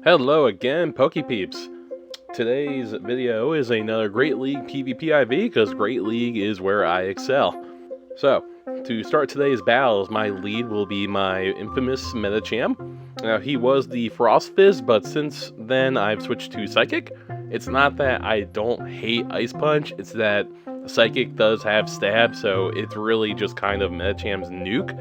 Hello again, Pokepeeps. Today's video is another Great League PvP IV because Great League is where I excel. So, to start today's battles, my lead will be my infamous Medicham. Now, he was the Frost Fizz, but since then I've switched to Psychic. It's not that I don't hate Ice Punch, it's that Psychic does have Stab, so it's really just kind of Medicham's nuke.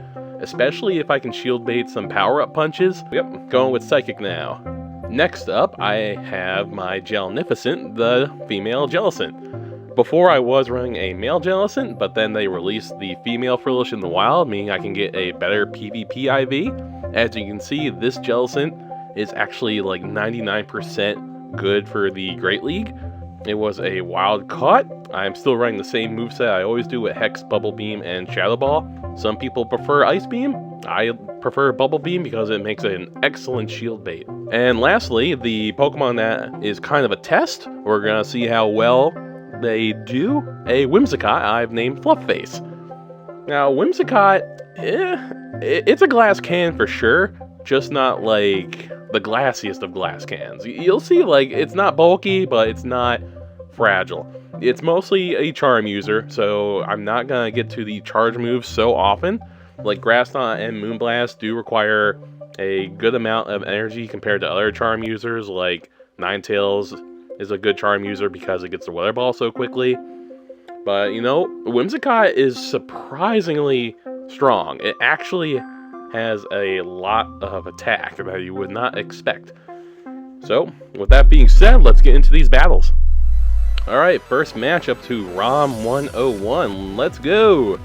Especially if I can shield bait some power-up punches. Yep, going with Psychic now. Next up, I have my Jellicent, the female Jellicent. Before I was running a male Jellicent, but then they released the female Frillish in the wild, meaning I can get a better PvP IV. As you can see, this Jellicent is actually like 99% good for the Great League. It was a wild caught. I'm still running the same moveset I always do with Hex, Bubble Beam, and Shadow Ball. Some people prefer Ice Beam. I prefer Bubble Beam because it makes an excellent shield bait. And lastly, the Pokemon that is kind of a test, we're gonna see how well they do, a Whimsicott I've named Fluffface. Now, Whimsicott, it's a glass can for sure, just not like the glassiest of glass cans. You'll see, like, it's not bulky, but it's not fragile. It's mostly a charm user, so I'm not gonna get to the charge moves so often. Like Grass Knot and Moonblast do require a good amount of energy compared to other charm users, like Ninetales is a good charm user because it gets the Weather Ball so quickly. But, you know, Whimsicott is surprisingly strong. It actually has a lot of attack that you would not expect. So, with that being said, let's get into these battles. Alright, first match up to ROM 101. Let's go!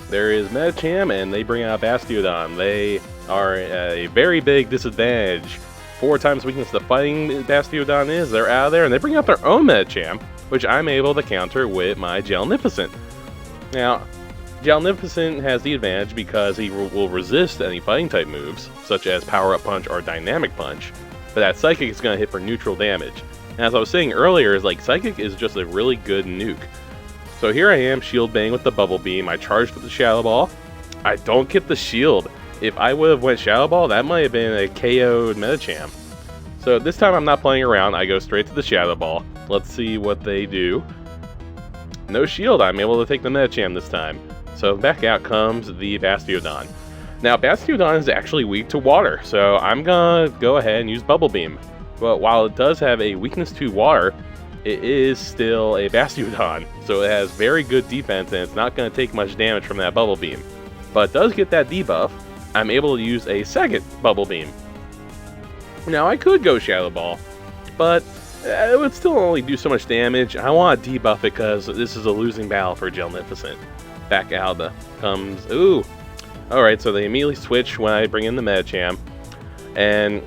There is Medicham, and they bring out Bastiodon. They are a very big disadvantage. 4 times weakness to fighting Bastiodon is, they're out of there, and they bring out their own Medicham, which I'm able to counter with my Jellicent. Now, Jellicent has the advantage because he will resist any fighting type moves, such as Power Up Punch or Dynamic Punch, but that Psychic is going to hit for neutral damage. And as I was saying earlier, is like Psychic is just a really good nuke. So here I am, shield bang with the Bubble Beam. I charged with the Shadow Ball. I don't get the shield. If I would have went Shadow Ball, that might have been a KO'd Medicham. So this time I'm not playing around. I go straight to the Shadow Ball. Let's see what they do. No shield. I'm able to take the Medicham this time. So back out comes the Bastiodon. Now Bastiodon is actually weak to water, so I'm gonna go ahead and use Bubble Beam. But while it does have a weakness to water, it is still a Bastiodon, so it has very good defense and it's not going to take much damage from that Bubble Beam. But it does get that debuff. I'm able to use a second Bubble Beam. Now I could go Shadow Ball, but it would still only do so much damage. I want to debuff it because this is a losing battle for Jellicent. Back out comes... Ooh! Alright, so they immediately switch when I bring in the Medicham. And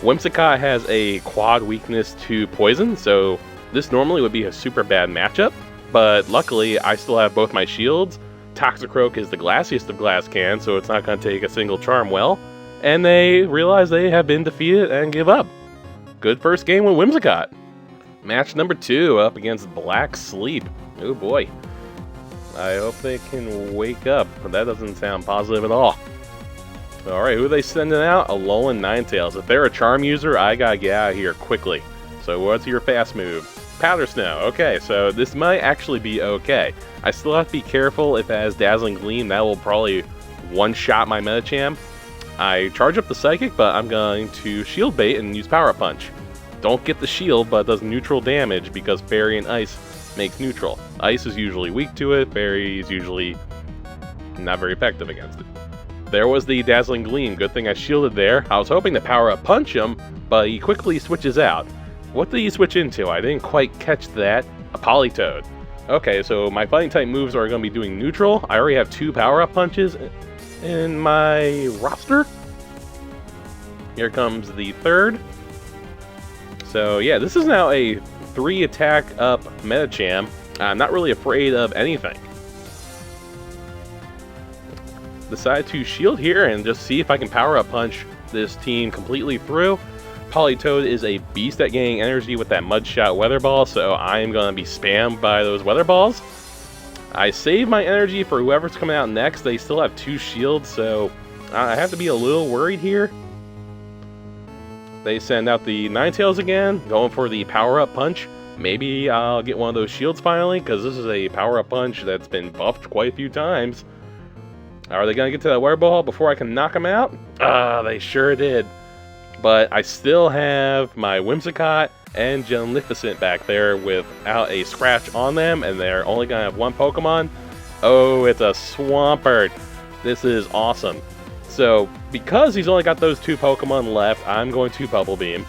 Whimsicott has a quad weakness to poison, so this normally would be a super bad matchup, but luckily I still have both my shields. Toxicroak is the glassiest of glass cans, so it's not going to take a single charm well, and they realize they have been defeated and give up. Good first game with Whimsicott. Match number 2 up against Black Sleep. Oh boy. I hope they can wake up, but that doesn't sound positive at all. Alright, who are they sending out? Alolan Ninetales. If they're a charm user, I gotta get out of here quickly. So what's your fast move? Powder Snow. Okay, so this might actually be okay. I still have to be careful if it has Dazzling Gleam. That will probably one-shot my Medicham. I charge up the Psychic, but I'm going to Shield Bait and use Power Up Punch. Don't get the shield, but it does neutral damage because Fairy and Ice makes neutral. Ice is usually weak to it. Fairy is usually not very effective against it. There was the Dazzling Gleam. Good thing I shielded there. I was hoping to Power Up Punch him, but he quickly switches out. What did he switch into? I didn't quite catch that. A Politoed. Okay, so my fighting type moves are going to be doing neutral. I already have 2 power-up punches in my roster. Here comes the third. So yeah, this is now a 3 attack up Medicham. I'm not really afraid of anything. Decide to shield here and just see if I can power-up punch this team completely through. Politoed is a beast at getting energy with that Mudshot Weather Ball, so I'm going to be spammed by those Weather Balls. I save my energy for whoever's coming out next. They still have 2 shields, so I have to be a little worried here. They send out the Ninetales again, going for the power-up punch. Maybe I'll get one of those shields finally, because this is a power-up punch that's been buffed quite a few times. Are they going to get to that Weather Ball before I can knock them out? They sure did. But I still have my Whimsicott and Jellicent back there without a scratch on them, and they're only going to have one Pokemon. Oh, it's a Swampert. This is awesome. So, because he's only got those 2 Pokemon left, I'm going to Bubble Beam.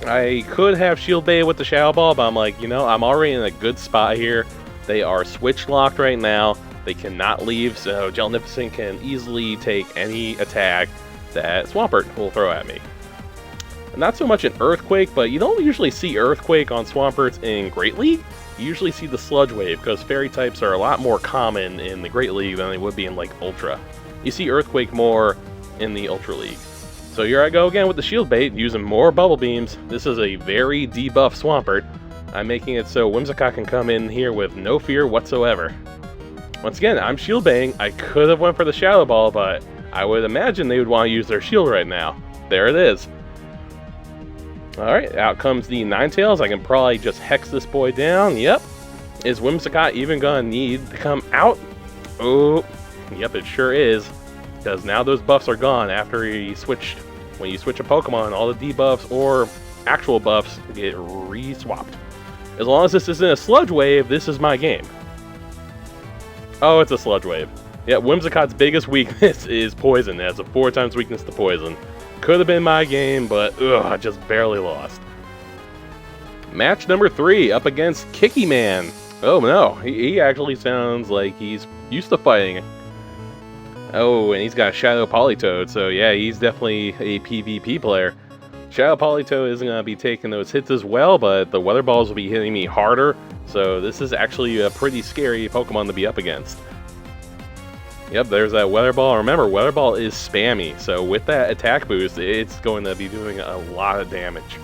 I could have Shield Bait with the Shadow Ball, but I'm like, you know, I'm already in a good spot here. They are switch locked right now. They cannot leave, so Jellicent can easily take any attack that Swampert will throw at me. Not so much an Earthquake, but you don't usually see Earthquake on Swamperts in Great League. You usually see the Sludge Wave, because Fairy types are a lot more common in the Great League than they would be in, like, Ultra. You see Earthquake more in the Ultra League. So here I go again with the Shield Bait, using more Bubble Beams. This is a very debuffed Swampert. I'm making it so Whimsicott can come in here with no fear whatsoever. Once again, I'm Shield Baiting. I could have went for the Shadow Ball, but I would imagine they would want to use their shield right now. There it is. Alright, out comes the Ninetales. I can probably just hex this boy down. Yep. Is Whimsicott even going to need to come out? Oh, yep, it sure is. Because now those buffs are gone after he switched. When you switch a Pokemon, all the debuffs or actual buffs get re-swapped. As long as this isn't a Sludge Wave, this is my game. Oh, it's a Sludge Wave. Yeah, Whimsicott's biggest weakness is Poison. It has a 4 times weakness to Poison. Could have been my game, but I just barely lost. Match number 3, up against Kicky Man. Oh no, he actually sounds like he's used to fighting. Oh, and he's got a Shadow Politoed, so yeah, he's definitely a PvP player. Shadow Politoed isn't going to be taking those hits as well, but the Weather Balls will be hitting me harder, so this is actually a pretty scary Pokemon to be up against. Yep, there's that Weather Ball. Remember, Weather Ball is spammy, so with that attack boost, it's going to be doing a lot of damage.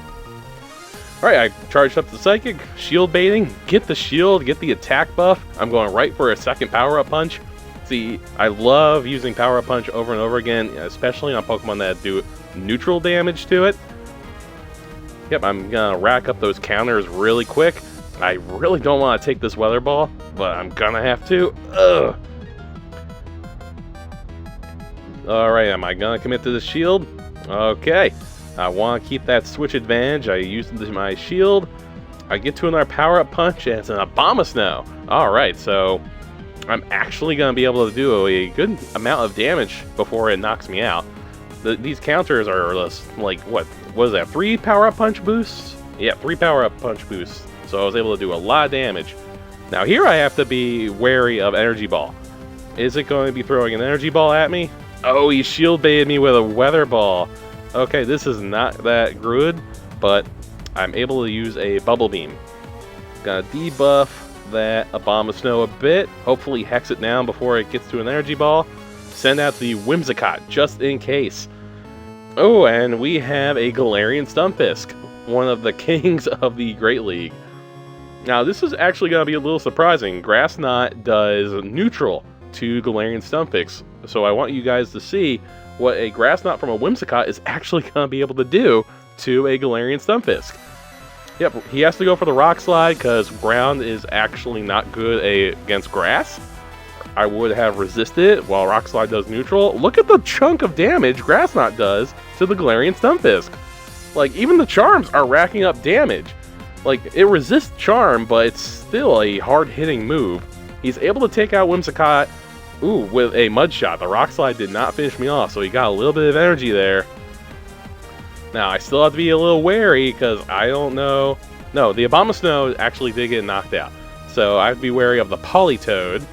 Alright, I charged up the Psychic, Shield Baiting, get the shield, get the attack buff. I'm going right for a second Power-Up Punch. See, I love using Power-Up Punch over and over again, especially on Pokemon that do neutral damage to it. Yep, I'm going to rack up those counters really quick. I really don't want to take this Weather Ball, but I'm going to have to. Ugh. Alright, am I going to commit to the shield? Okay. I want to keep that switch advantage. I used my shield. I get to another Power-Up Punch, and it's an Abomasnow. Alright, so I'm actually going to be able to do a good amount of damage before it knocks me out. These counters are like, what is that, 3 Power-Up Punch boosts? Yeah, 3 Power-Up Punch boosts. So I was able to do a lot of damage. Now here I have to be wary of Energy Ball. Is it going to be throwing an Energy Ball at me? Oh, he Shield Baited me with a Weather Ball. Okay, this is not that good, but I'm able to use a Bubble Beam. Gonna debuff that Abomasnow a bit. Hopefully hex it down before it gets to an Energy Ball. Send out the Whimsicott, just in case. Oh, and we have a Galarian Stunfisk, one of the kings of the Great League. Now, this is actually going to be a little surprising. Grass Knot does neutral to Galarian Stunfisk, so I want you guys to see what a Grass Knot from a Whimsicott is actually going to be able to do to a Galarian Stunfisk. Yep, he has to go for the Rock Slide because ground is actually not good against grass. I would have resisted it while Rock Slide does neutral. Look at the chunk of damage Grass Knot does to the Galarian Stunfisk. Like, even the charms are racking up damage. Like, it resists charm, but it's still a hard-hitting move. He's able to take out Whimsicott, with a Mud Shot. The Rock Slide did not finish me off, so he got a little bit of energy there. Now, I still have to be a little wary, because I don't know. No, the Abomasnow actually did get knocked out. So I have to be wary of the Politoed.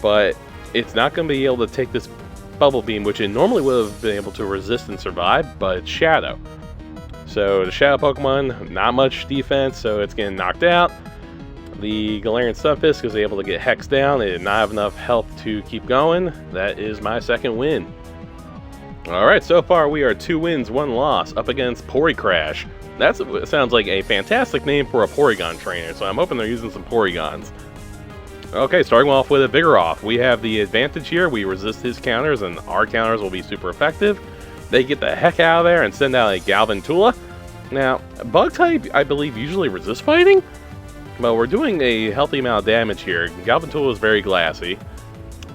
But it's not going to be able to take this Bubble Beam, which it normally would have been able to resist and survive, but it's Shadow. So the Shadow Pokemon, not much defense, so it's getting knocked out. The Galarian Stunfisk was able to get hexed down. It did not have enough health to keep going. That is my second win. Alright, so far we are 2 wins, 1 loss, up against Porycrash. That sounds like a fantastic name for a Porygon trainer, so I'm hoping they're using some Porygons. Okay, starting off with a Vigoroth. We have the advantage here. We resist his counters, and our counters will be super effective. they get the heck out of there and send out a Galvantula. Now, bug type, I believe, usually resists fighting, but we're doing a healthy amount of damage here. Galvantula is very glassy.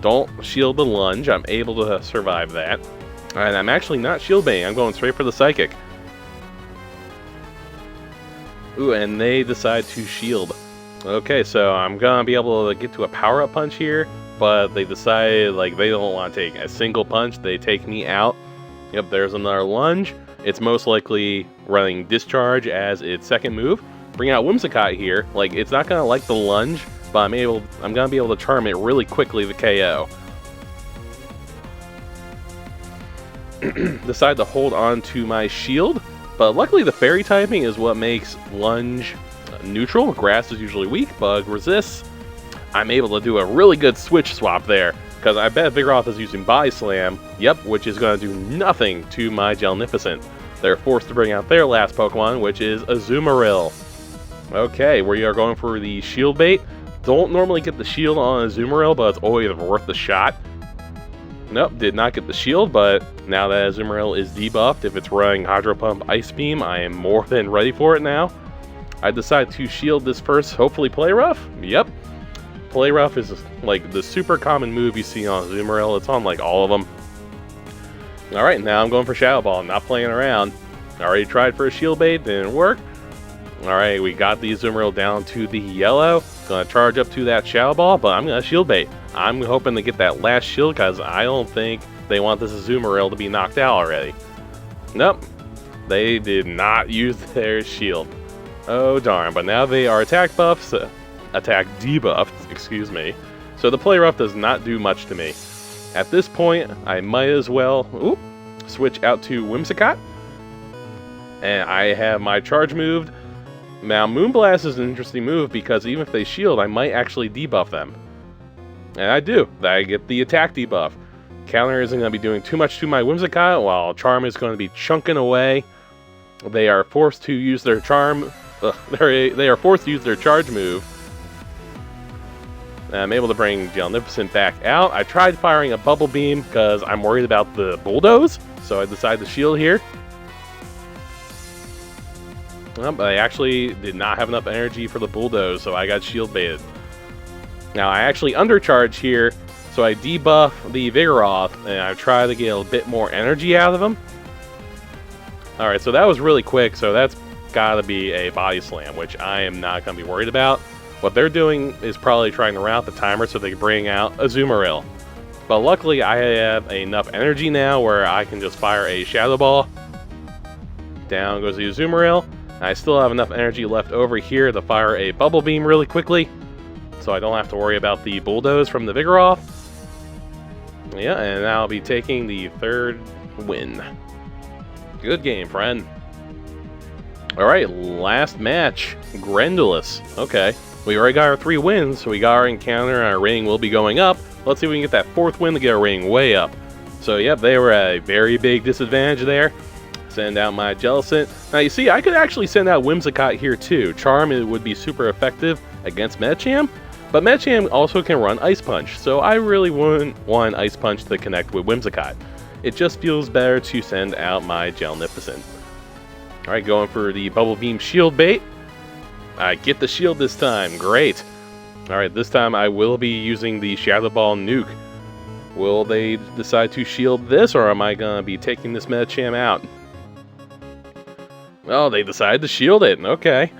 Don't shield the lunge. I'm able to survive that. And I'm actually not shield baiting. I'm going straight for the Psychic. Ooh, and they decide to shield. Okay, so I'm gonna be able to get to a power-up punch here, but they decide like they don't want to take a single punch. They take me out. Yep, there's another lunge. It's most likely running Discharge as its second move. Bring out Whimsicott here. Like, it's not gonna like the lunge, but I'm gonna be able to charm it really quickly to KO. Decide to hold on to my shield, but luckily the fairy typing is what makes lunge neutral. Grass is usually weak, bug resists. I'm able to do a really good switch swap there, because I bet Vigoroth is using Body Slam, yep, which is going to do nothing to my Jellicent. They're forced to bring out their last Pokemon, which is Azumarill. Okay, we are going for the shield bait. Don't normally get the shield on Azumarill, but it's always worth the shot. Nope, did not get the shield, but now that Azumarill is debuffed, if it's running Hydro Pump Ice Beam, I am more than ready for it now. I decide to shield this first, hopefully Play Rough. Yep. Play Rough is like the super common move you see on Azumarill. It's on like all of them. Alright, now I'm going for Shadow Ball, not playing around. Already tried for a shield bait, didn't work. Alright, we got the Azumarill down to the yellow. Gonna charge up to that Shadow Ball, but I'm gonna shield bait. I'm hoping to get that last shield because I don't think they want this Azumarill to be knocked out already. Nope, they did not use their shield. Oh darn, but now they are attack debuffed, excuse me. So the Play Rough does not do much to me. At this point, I might as well switch out to Whimsicott. And I have my charge moved. Now Moonblast is an interesting move because even if they shield, I might actually debuff them. And I do. I get the attack debuff. Counter isn't going to be doing too much to my Whimsicott, while Charm is going to be chunking away. They are forced to use their charm. They are forced to use their charge move. I'm able to bring Jellicent back out. I tried firing a Bubble Beam because I'm worried about the Bulldoze, so I decided to shield here. But I actually did not have enough energy for the Bulldoze, so I got shield baited. Now I actually undercharge here, so I debuff the Vigoroth, and I try to get a bit more energy out of him. Alright, so that was really quick, so that's gotta be a Body Slam, which I am not gonna be worried about. What they're doing is probably trying to round out the timer so they can bring out Azumarill. But luckily I have enough energy now where I can just fire a Shadow Ball. Down goes the Azumarill. I still have enough energy left over here to fire a Bubble Beam really quickly, so I don't have to worry about the Bulldoze from the Vigoroth. Yeah, and now I'll be taking the third win. Good game, friend. Alright, last match. Grendulous. Okay, we already got our 3 wins, so we got our encounter and our rating will be going up. Let's see if we can get that 4th win to get our rating way up. So yep, they were at a very big disadvantage there. Send out my Jellicent. Now you see, I could actually send out Whimsicott here too. Charm would be super effective against Medicham, but Medicham also can run Ice Punch, so I really wouldn't want Ice Punch to connect with Whimsicott. It just feels better to send out my Jellicent. Alright, going for the Bubble Beam shield bait. I get the shield this time, great. Alright, this time I will be using the Shadow Ball Nuke. Will they decide to shield this, or am I going to be taking this Medicham out? Oh, they decided to shield it. Okay.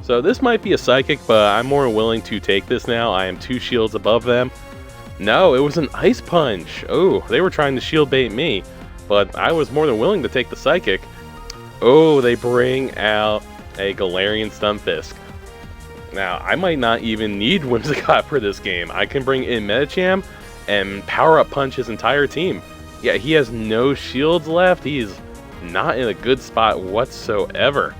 So this might be a Psychic, but I'm more willing to take this now. I am 2 shields above them. No, it was an Ice Punch. Oh, they were trying to shield bait me, but I was more than willing to take the Psychic. Oh, they bring out a Galarian Stunfisk. Now, I might not even need Whimsicott for this game. I can bring in Medicham and power up punch his entire team. Yeah, he has no shields left. He's not in a good spot whatsoever.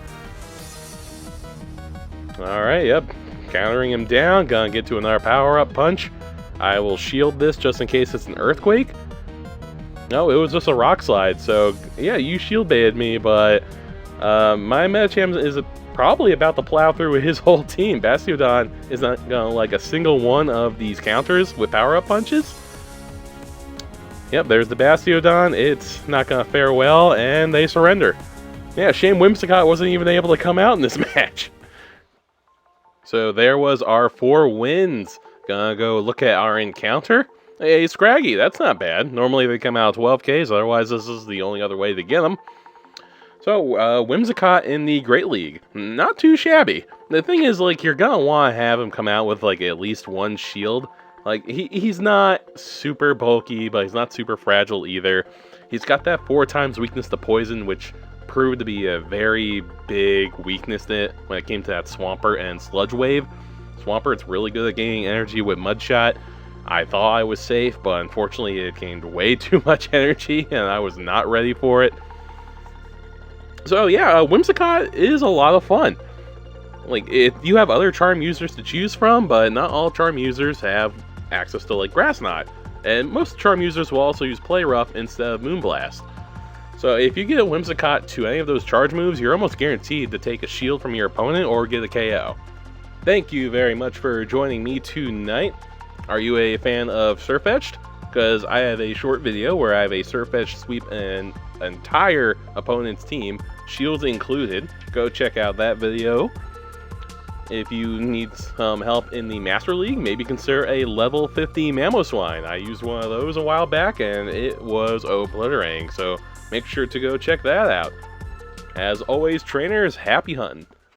Alright, yep. Countering him down. Gonna get to another power-up punch. I will shield this just in case it's an Earthquake. No, it was just a Rock Slide. So, yeah, you shield baited me, but my Medicham is probably about to plow through his whole team. Bastiodon is not gonna like a single one of these counters with power-up punches. Yep, there's the Bastiodon. It's not going to fare well, and they surrender. Yeah, shame Whimsicott wasn't even able to come out in this match. So there was our 4 wins. Gonna go look at our encounter. Hey, Scraggy, that's not bad. Normally they come out 12Ks, otherwise this is the only other way to get them. So, Whimsicott in the Great League. Not too shabby. The thing is, like, you're gonna want to have him come out with, like, at least 1 shield. Like, he's not super bulky, but he's not super fragile either. He's got that 4 times weakness to poison, which proved to be a very big weakness when it came to that Swampert and Sludge Wave. Swampert's really good at gaining energy with Mudshot. I thought I was safe, but unfortunately it gained way too much energy, and I was not ready for it. So yeah, Whimsicott is a lot of fun. Like, you have other charm users to choose from, but not all charm users have access to, like, Grass Knot. And most charm users will also use Play Rough instead of Moonblast. So if you get a Whimsicott to any of those charge moves, you're almost guaranteed to take a shield from your opponent or get a KO. Thank you very much for joining me tonight. Are you a fan of Surfetched? Because I have a short video where I have a Surfetched sweep an entire opponent's team, shields included. Go check out that video. If you need some help in the Master League, maybe consider a level 50 Mamoswine. I used one of those a while back and it was obliterating, so make sure to go check that out. As always, trainers, happy hunting.